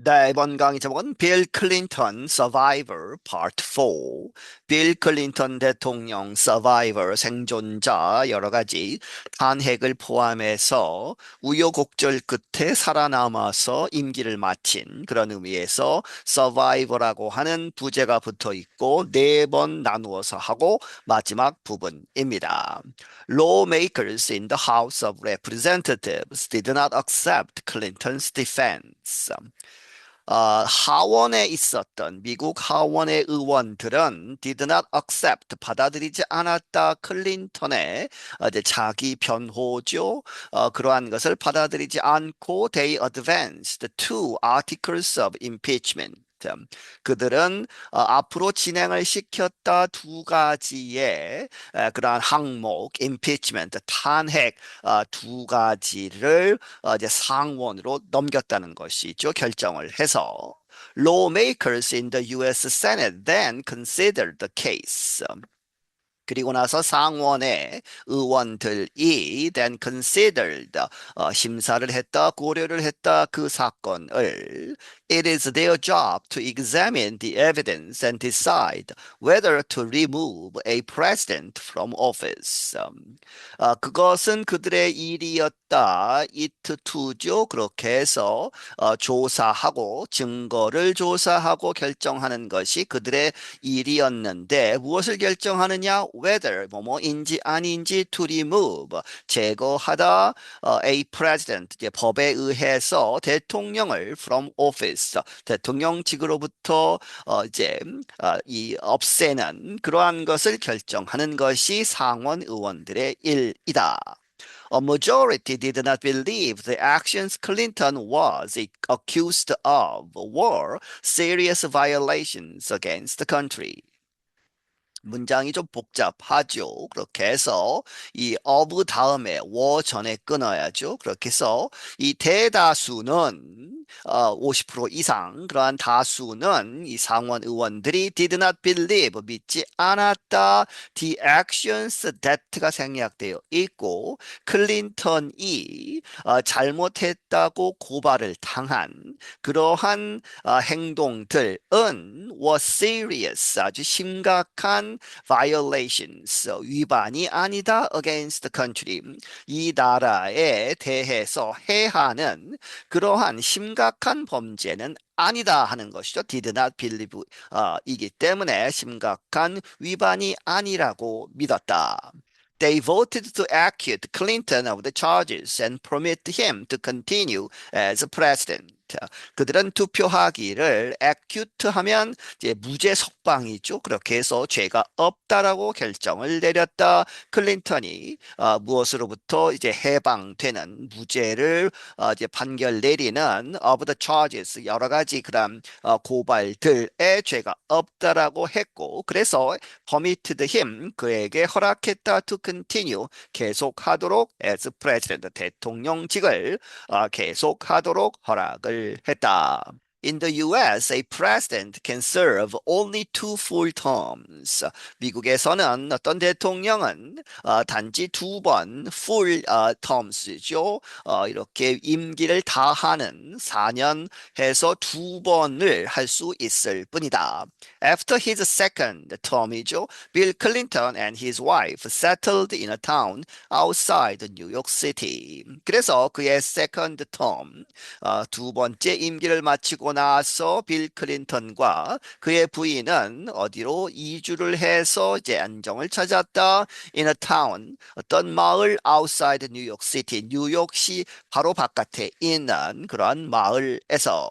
네, 이번 강의 제목은 빌 클린턴 Survivor Part 4. 빌 클린턴 대통령 Survivor 생존자 여러 가지 탄핵을 포함해서 우여곡절 끝에 살아남아서 임기를 마친 그런 의미에서 Survivor라고 하는 부제가 붙어 있고 네 번 나누어서 하고 마지막 부분입니다. Lawmakers in the House of Representatives did not accept Clinton's defense. 하원에 있었던 미국 하원의 의원들은 did not accept 받아들이지 않았다 클린턴의 이제 자기 변호죠. 그러한 것을 받아들이지 않고 they advanced two articles of impeachment. 그들은 앞으로 진행을 시켰다 두 가지의 그러한 항목, impeachment, 탄핵 두 가지를 이제 상원으로 넘겼다는 것이죠. 결정을 해서. Lawmakers in the U.S. Senate then considered the case. 그리고 나서 상원의 의원들이 then considered 심사를 했다, 고려를 했다 그 사건을 It is their job to examine the evidence and decide whether to remove a president from office. 그것은 그들의 일이었다. It to죠. 그렇게 해서 조사하고 증거를 조사하고 결정하는 것이 그들의 일이었는데 무엇을 결정하느냐? Whether 뭐뭐인지 아닌지 to remove 제거하다 a president 이제 법에 의해서 대통령을 from office 대통령직으로부터 이제 이 없애는 그러한 것을 결정하는 것이 상원 의원들의 일이다. A majority did not believe the actions Clinton was accused of were serious violations against the country. 문장이 좀 복잡하죠. 그렇게 해서 이 of 다음에 워 전에 끊어야죠. 그렇게 해서 이 대다수는 50% 이상 그러한 다수는 이 상원 의원들이 did not believe 믿지 않았다. The actions that가 생략되어 있고 클린턴이 잘못했다고 고발을 당한 그러한 행동들은 was serious 아주 심각한 violations 위반이 아니다 against the country 이 나라에 대해서 해하는 그러한 심각한 범죄는 아니다 하는 것이죠. did not believe 이기 때문에 심각한 위반이 아니라고 믿었다. They voted to acquit Clinton of the charges and permit him to continue as president. 그들은 투표하기를 acquit 하면 이제 무죄 석방이죠. 그렇게 해서 죄가 없다라고 결정을 내렸다. 클린턴이 무엇으로부터 이제 해방되는 무죄를 이제 판결 내리는 of the charges 여러 가지 그런 고발들의 죄가 없다라고 했고 그래서 permitted him 그에게 허락했다 to continue 계속하도록 as president 대통령직을 계속하도록 허락을 했다. In the US, a president can serve only two full terms. 미국에서는 어떤 대통령은 단지 두 번 full terms죠. 이렇게 임기를 다하는 4년 해서 두 번을 할 수 있을 뿐이다. After his second term이죠. Bill Clinton and his wife settled in a town outside New York City. 그래서 그의 second term, 두 번째 임기를 마치고 나서 빌 클린턴과 그의 부인은 어디로 이주를 해서 이제 안정을 찾았다. In a town, 어떤 마을 outside New York City, 뉴욕시 바로 바깥에 있는 그러한 마을에서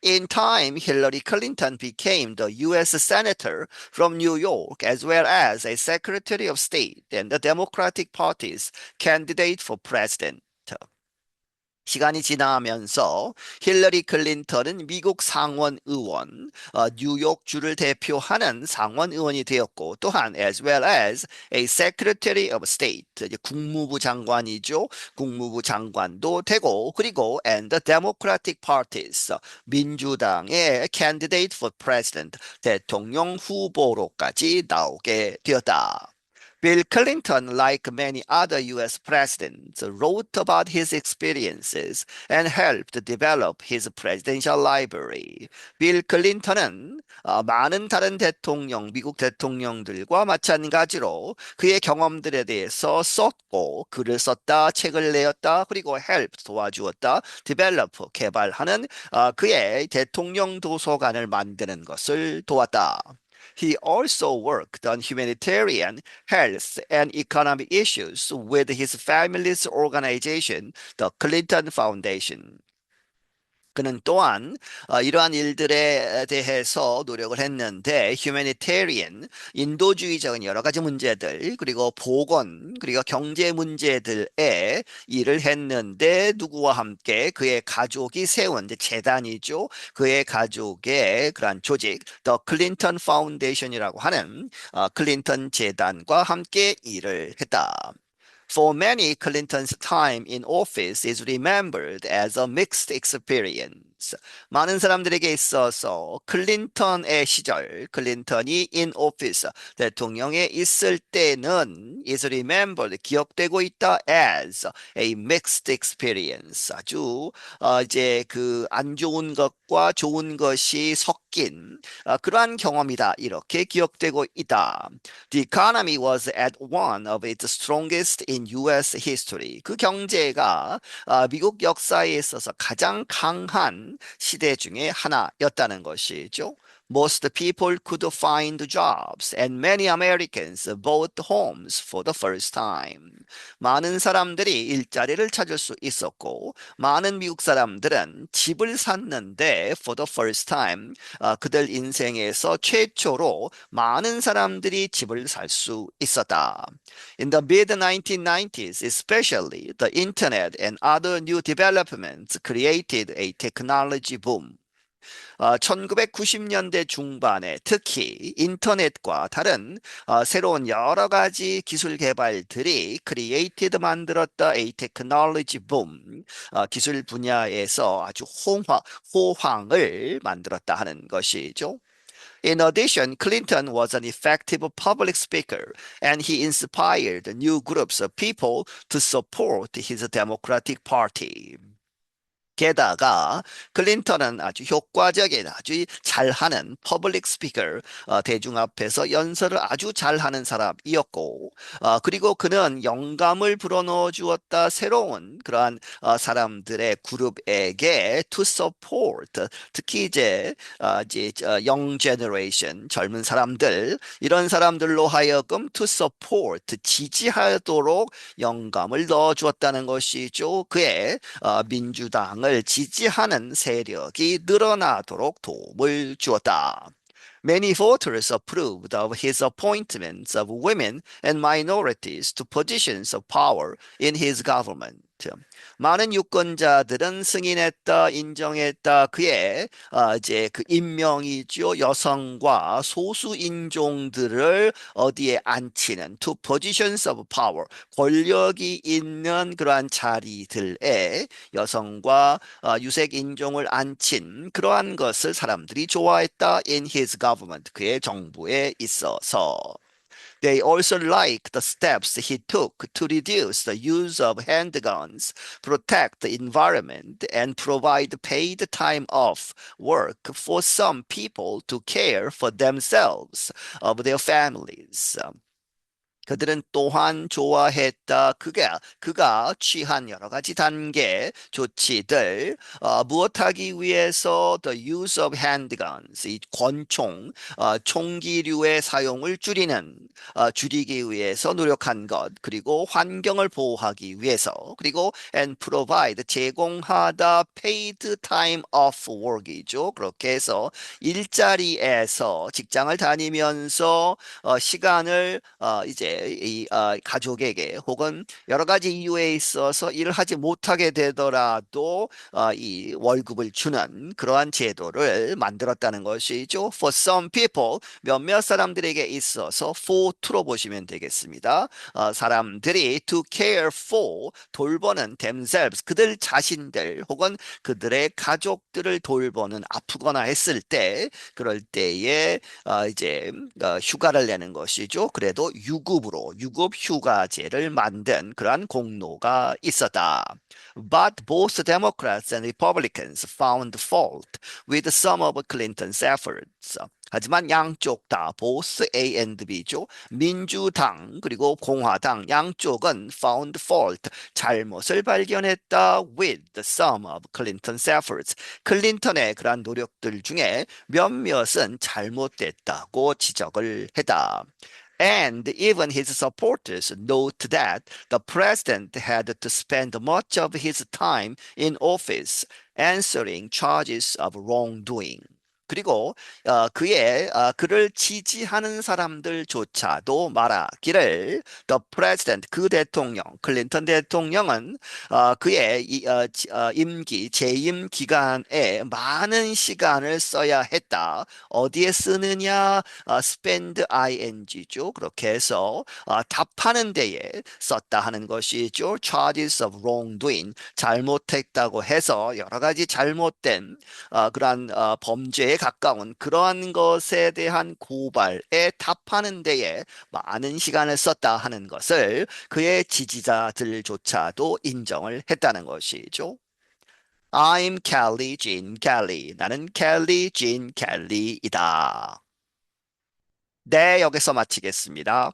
In time, Hillary Clinton became the U.S. Senator from New York, as well as a Secretary of State and the Democratic Party's candidate for president. 시간이 지나면서 힐러리 클린턴은 미국 상원 의원, 뉴욕주를 대표하는 상원 의원이 되었고 또한 as well as a Secretary of State, 이제 국무부 장관이죠. 국무부 장관도 되고 그리고 and the Democratic Parties, 민주당의 candidate for president, 대통령 후보로까지 나오게 되었다. Bill Clinton, like many other US presidents, wrote about his experiences and helped develop his presidential library. 빌 클린턴은 많은 다른 대통령, 미국 대통령들과 마찬가지로 그의 경험들에 대해서 썼고, 글을 썼다, 책을 내었다, 그리고 help, 도와주었다, develop, 개발하는 그의 대통령 도서관을 만드는 것을 도왔다. He also worked on humanitarian, health, and economic issues with his family's organization, the Clinton Foundation. 그는 또한 이러한 일들에 대해서 노력을 했는데 humanitarian, 인도주의적인 여러 가지 문제들, 그리고 보건, 그리고 경제 문제들에 일을 했는데 누구와 함께 그의 가족이 세운 이제 재단이죠. 그의 가족의 그러한 조직, The Clinton Foundation이라고 하는 클린턴 재단과 함께 일을 했다. For many, Clinton's time in office is remembered as a mixed experience. 많은 사람들에게 있어서 클린턴의 시절, 클린턴이 in office, 대통령에 있을 때는 is remembered, 기억되고 있다 as a mixed experience. 아주 이제 그 안 좋은 것과 좋은 것이 섞인 그러한 경험이다. 이렇게 기억되고 있다. The economy was at one of its strongest in US history. 그 경제가 미국 역사에 있어서 가장 강한 시대 중에 하나였다는 것이죠. Most people could find jobs, and many Americans bought homes for the first time. 많은 사람들이 일자리를 찾을 수 있었고, 많은 미국 사람들은 집을 샀는데, for the first time, 그들 인생에서 최초로 많은 사람들이 집을 살 수 있었다. In the mid 1990s, especially, the internet and other new developments created a technology boom. 1990년대 중반에 특히 인터넷과 다른 새로운 여러 가지 기술 개발들이 created 만들었다 a technology boom 기술 분야에서 아주 호황을 만들었다 하는 것이죠. In addition, Clinton was an effective public speaker, and he inspired new groups of people to support his Democratic Party. 게다가 클린턴은 아주 효과적인 아주 잘하는 퍼블릭 스피커 대중 앞에서 연설을 아주 잘하는 사람이었고 그리고 그는 영감을 불어넣어 주었다 새로운 그러한 사람들의 그룹에게 to support 특히 이제 young generation 젊은 사람들 이런 사람들로 하여금 to support 지지하도록 영감을 넣어 주었다는 것이죠. 그의 민주당을 지지하는 세력이 늘어나도록 도움을 주었다. Many voters approved of his appointments of women and minorities to positions of power in his government. 많은 유권자들은 승인했다, 인정했다. 그의 이제 그 임명이죠. 여성과 소수 인종들을 어디에 앉히는 to positions of power. 권력이 있는 그러한 자리들에 여성과 유색 인종을 앉힌 그러한 것을 사람들이 좋아했다. In his government. 그의 정부에 있어서. They also liked the steps he took to reduce the use of handguns, protect the environment, and provide paid time off work for some people to care for themselves, of their families. 그들은 또한 좋아했다. 그가 취한 여러 가지 단계, 조치들, 무엇하기 위해서 the use of handguns, 이 권총, 총기류의 사용을 줄이기 위해서 노력한 것, 그리고 환경을 보호하기 위해서, 그리고 and provide, 제공하다, paid time off work이죠. 그렇게 해서 일자리에서 직장을 다니면서 시간을 이제 이 가족에게 혹은 여러 가지 이유에 있어서 일을 하지 못하게 되더라도 이 월급을 주는 그러한 제도를 만들었다는 것이죠. For some people, 몇몇 사람들에게 있어서 for to로 보시면 되겠습니다. 사람들이 to care for, 돌보는 themselves, 그들 자신들 혹은 그들의 가족들을 돌보는 아프거나 했을 때 그럴 때에 이제 휴가를 내는 것이죠. 그래도 유급 이름으로 유급 휴가제를 만든 그러한 공로가 있었다. But both Democrats and Republicans found fault with some of Clinton's efforts. 하지만 양쪽 다 both A and B죠. 민주당 그리고 공화당 양쪽은 found fault 잘못을 발견했다 with some of Clinton's efforts. 클린턴의 그러한 노력들 중에 몇몇은 잘못됐다고 지적을 했다. And even his supporters note that the president had to spend much of his time in office answering charges of wrongdoing. 그리고 그를 지지하는 사람들조차도 말하기를 the president 그 대통령 클린턴 대통령은 그의 임기 재임 기간에 많은 시간을 써야 했다. 어디에 쓰느냐? spend ing죠. 그렇게 해서 답하는 데에 썼다 하는 것이죠. charges of wrongdoing 잘못했다고 해서 여러 가지 잘못된 그러한 범죄에 가까운 그러한 것에 대한 고발에 답하는 데에 많은 시간을 썼다 하는 것을 그의 지지자들조차도 인정을 했다는 것이죠. I'm Kelly Jean Kelly. 나는 켈리 진 켈리이다. 네, 여기서 마치겠습니다.